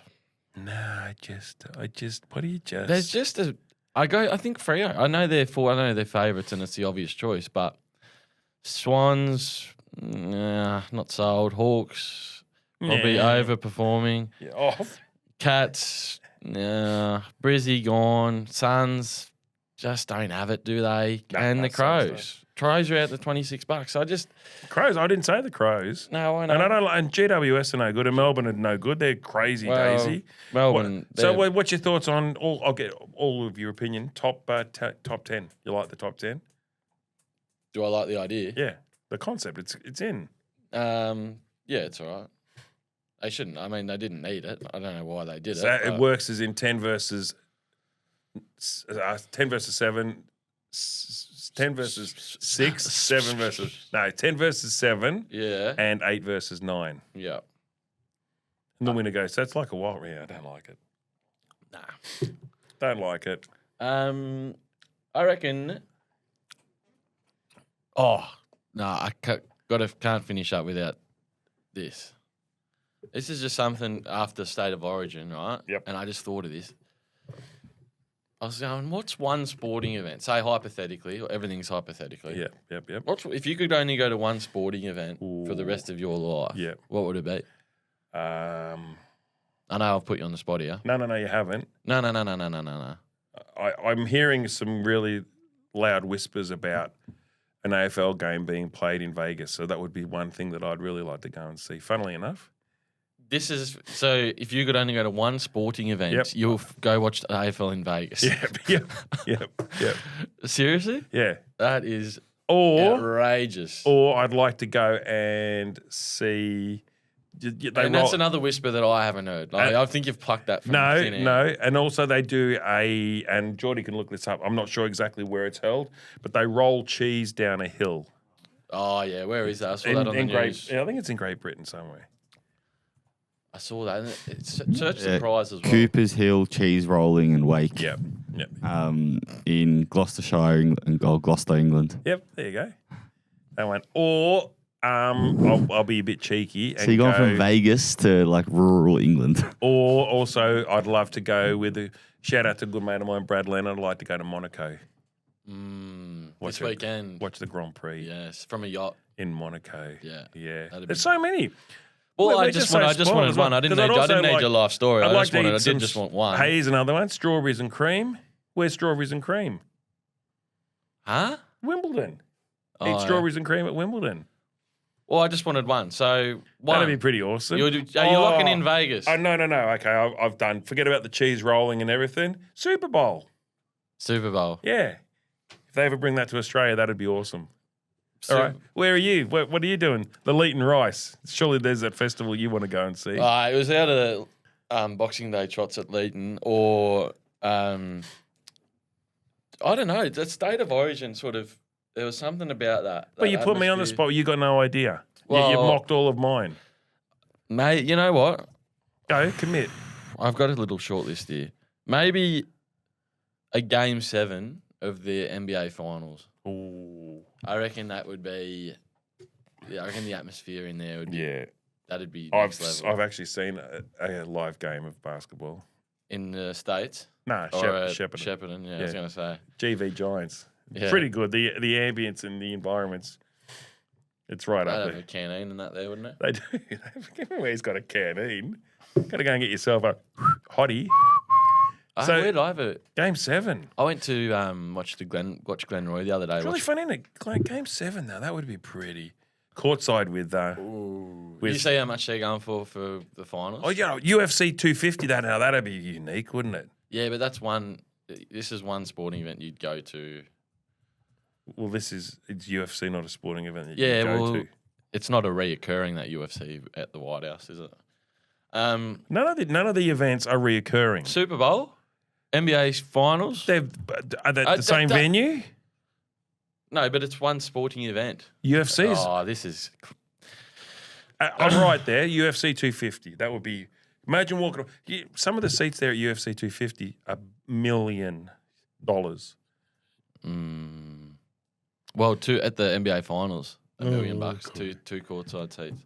[SPEAKER 1] What do you just?
[SPEAKER 2] There's just a. I think Freo. I know they're favourites and it's the obvious choice, but Swans, not sold. Hawks, Probably overperforming.
[SPEAKER 1] Yeah. Oh,
[SPEAKER 2] Cats, Brizzy gone. Suns just don't have it, do they?
[SPEAKER 1] No,
[SPEAKER 2] and the
[SPEAKER 1] Suns
[SPEAKER 2] Crows. Crows are out the $26. I just
[SPEAKER 1] Crows. I didn't say the Crows.
[SPEAKER 2] no, I know.
[SPEAKER 1] And I don't. And GWS are no good, and Melbourne are no good. They're crazy, Daisy.
[SPEAKER 2] Melbourne.
[SPEAKER 1] What's your thoughts on all? I'll get all of your opinion. Top 10. You like the top 10?
[SPEAKER 2] Do I like the idea?
[SPEAKER 1] Yeah, the concept. It's in.
[SPEAKER 2] Yeah, it's all right. They shouldn't. I mean, they didn't need it. I don't know why they did
[SPEAKER 1] So
[SPEAKER 2] it.
[SPEAKER 1] it works as in 10 versus 7. 10 versus 6, 7 versus 10 versus 7,
[SPEAKER 2] Yeah.
[SPEAKER 1] and 8 versus 9.
[SPEAKER 2] Yeah.
[SPEAKER 1] And the winner goes. So it's like a wild. Yeah, I don't like it.
[SPEAKER 2] Nah.
[SPEAKER 1] Don't like it.
[SPEAKER 2] I reckon. Oh no, I can't finish up without this. This is just something after State of Origin, right?
[SPEAKER 1] Yep.
[SPEAKER 2] And I just thought of this. I was going, what's one sporting event? Say hypothetically, everything's hypothetically.
[SPEAKER 1] Yep.
[SPEAKER 2] If you could only go to one sporting event for the rest of your life, what would it be? I know I've put you on the spot here.
[SPEAKER 1] No, you haven't.
[SPEAKER 2] No.
[SPEAKER 1] I'm hearing some really loud whispers about an AFL game being played in Vegas, so that would be one thing that I'd really like to go and see. Funnily enough.
[SPEAKER 2] This is so. If you could only go to one sporting event, you'll go watch the AFL in Vegas.
[SPEAKER 1] Yep.
[SPEAKER 2] Seriously?
[SPEAKER 1] Yeah.
[SPEAKER 2] That is
[SPEAKER 1] outrageous.
[SPEAKER 2] outrageous.
[SPEAKER 1] Or I'd like to go and see.
[SPEAKER 2] That's another whisper that I haven't heard. I think you've plucked that from thin air.
[SPEAKER 1] No. And also they do and Geordie can look this up. I'm not sure exactly where it's held, but they roll cheese down a hill.
[SPEAKER 2] Oh, yeah. Where is that? I saw that on the news.
[SPEAKER 1] I think it's in Great Britain somewhere.
[SPEAKER 2] I saw that. Search the prize as well.
[SPEAKER 3] Cooper's Hill, cheese rolling and wake.
[SPEAKER 1] Yep.
[SPEAKER 3] In Gloucestershire, Gloucester, England.
[SPEAKER 1] Yep, there you go. That one. Or I'll be a bit cheeky.
[SPEAKER 3] So you're going from Vegas to like rural England.
[SPEAKER 1] Or also, I'd love to go with a shout out to a good mate of mine, Brad Leonard. I'd like to go to Monaco.
[SPEAKER 2] This weekend.
[SPEAKER 1] Watch the Grand Prix.
[SPEAKER 2] Yes, from a yacht.
[SPEAKER 1] In Monaco.
[SPEAKER 2] Yeah.
[SPEAKER 1] There's so many.
[SPEAKER 2] Well, I just wanted one. I didn't need your life story. I didn't just want one.
[SPEAKER 1] Hey, here's another one. Strawberries and cream. Where's strawberries and cream?
[SPEAKER 2] Huh?
[SPEAKER 1] Wimbledon. Eat strawberries and cream at Wimbledon.
[SPEAKER 2] Well, I just wanted one. So one.
[SPEAKER 1] That'd be pretty awesome.
[SPEAKER 2] Are you locking in Vegas?
[SPEAKER 1] Oh, no. Okay, I've done. Forget about the cheese rolling and everything. Super Bowl. Yeah. If they ever bring that to Australia, that'd be awesome. All right. Where are you? What are you doing? The Leeton Rice. Surely there's that festival you want to go and see.
[SPEAKER 2] It was out of Boxing Day trots at Leeton or I don't know. The State of Origin sort of, there was something about that.
[SPEAKER 1] But you put me on the spot. You got no idea.
[SPEAKER 2] Well,
[SPEAKER 1] you mocked all of mine.
[SPEAKER 2] Mate, you know what?
[SPEAKER 1] Go, commit.
[SPEAKER 2] I've got a little short list here. Maybe a Game 7 of the NBA Finals.
[SPEAKER 1] Ooh.
[SPEAKER 2] I reckon that would be. I reckon the atmosphere in there would be.
[SPEAKER 1] Yeah.
[SPEAKER 2] That'd be next level.
[SPEAKER 1] I've actually seen a live game of basketball.
[SPEAKER 2] In the States?
[SPEAKER 1] No, Shepparton.
[SPEAKER 2] Shepparton, yeah, I was going to say.
[SPEAKER 1] GV Giants.
[SPEAKER 2] Yeah.
[SPEAKER 1] Pretty good. The ambience and the environments. It's right up there.
[SPEAKER 2] They'd have a canteen and that there, wouldn't it?
[SPEAKER 1] They do. Give me where he's got a canteen. Got to go and get yourself a hottie.
[SPEAKER 2] Where did I have it?
[SPEAKER 1] Game 7.
[SPEAKER 2] I went to watch Glenroy the other day.
[SPEAKER 1] It's really fun, isn't it? Game 7, though. That would be pretty. Courtside with...
[SPEAKER 2] you see how much they're going for the finals?
[SPEAKER 1] Oh, yeah. UFC 250, that'd be unique, wouldn't it?
[SPEAKER 2] Yeah, but that's one... This is one sporting event you'd go to.
[SPEAKER 1] Well, it's UFC, not a sporting event that you go to.
[SPEAKER 2] It's not a reoccurring, that UFC at the White House, is it?
[SPEAKER 1] None of the events are reoccurring.
[SPEAKER 2] Super Bowl? NBA Finals?
[SPEAKER 1] Are they the same venue?
[SPEAKER 2] No, but it's one sporting event.
[SPEAKER 1] UFC's.
[SPEAKER 2] Oh, this is...
[SPEAKER 1] I'm right there. UFC 250. That would be... Imagine walking... Some of the seats there at UFC 250 are $1 million.
[SPEAKER 2] Well, at the NBA Finals, $1 million, two courtside seats.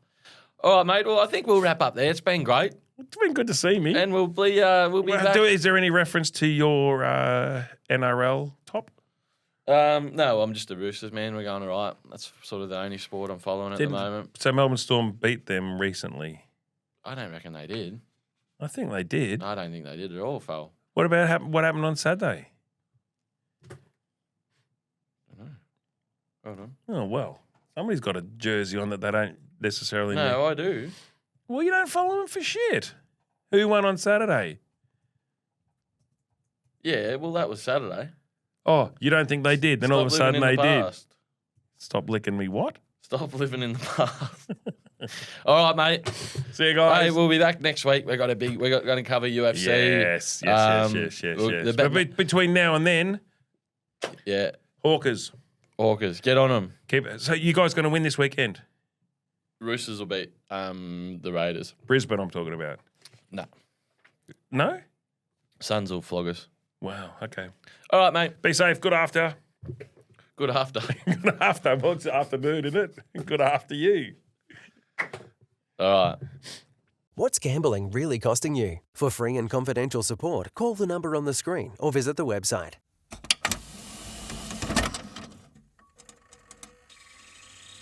[SPEAKER 2] All right, mate. Well, I think we'll wrap up there. It's been great.
[SPEAKER 1] It's been good to see me.
[SPEAKER 2] And we'll be back.
[SPEAKER 1] Is there any reference to your NRL top?
[SPEAKER 2] No, I'm just a Roosters man. We're going all right. That's sort of the only sport I'm following at the moment.
[SPEAKER 1] So Melbourne Storm beat them recently.
[SPEAKER 2] I don't reckon they did.
[SPEAKER 1] I think they did.
[SPEAKER 2] I don't think they did at all, Phil.
[SPEAKER 1] What about what happened on Saturday?
[SPEAKER 2] Hold on.
[SPEAKER 1] Oh, well. Somebody's got a jersey on that they don't necessarily need.
[SPEAKER 2] No, I do.
[SPEAKER 1] Well, you don't follow them for shit. Who won on Saturday?
[SPEAKER 2] Yeah, well, that was Saturday.
[SPEAKER 1] Oh, you don't think they did? Then all of a sudden they did.
[SPEAKER 2] Past.
[SPEAKER 1] Stop licking me what?
[SPEAKER 2] Stop living in the past. All right, mate.
[SPEAKER 1] See you guys.
[SPEAKER 2] Hey, we're be back next week. We're going to cover UFC.
[SPEAKER 1] Yes. But between now and then,
[SPEAKER 2] yeah,
[SPEAKER 1] Hawkers,
[SPEAKER 2] get on them.
[SPEAKER 1] So you guys going to win this weekend?
[SPEAKER 2] Roosters will beat the Raiders.
[SPEAKER 1] Brisbane, I'm talking about. No?
[SPEAKER 2] Suns will flog us.
[SPEAKER 1] Wow. Okay.
[SPEAKER 2] All right, mate.
[SPEAKER 1] Be safe. Good after.
[SPEAKER 2] Good after.
[SPEAKER 1] Good after. Well, it's afternoon, isn't it? Good after you.
[SPEAKER 2] All right.
[SPEAKER 4] What's gambling really costing you? For free and confidential support, call the number on the screen or visit the website.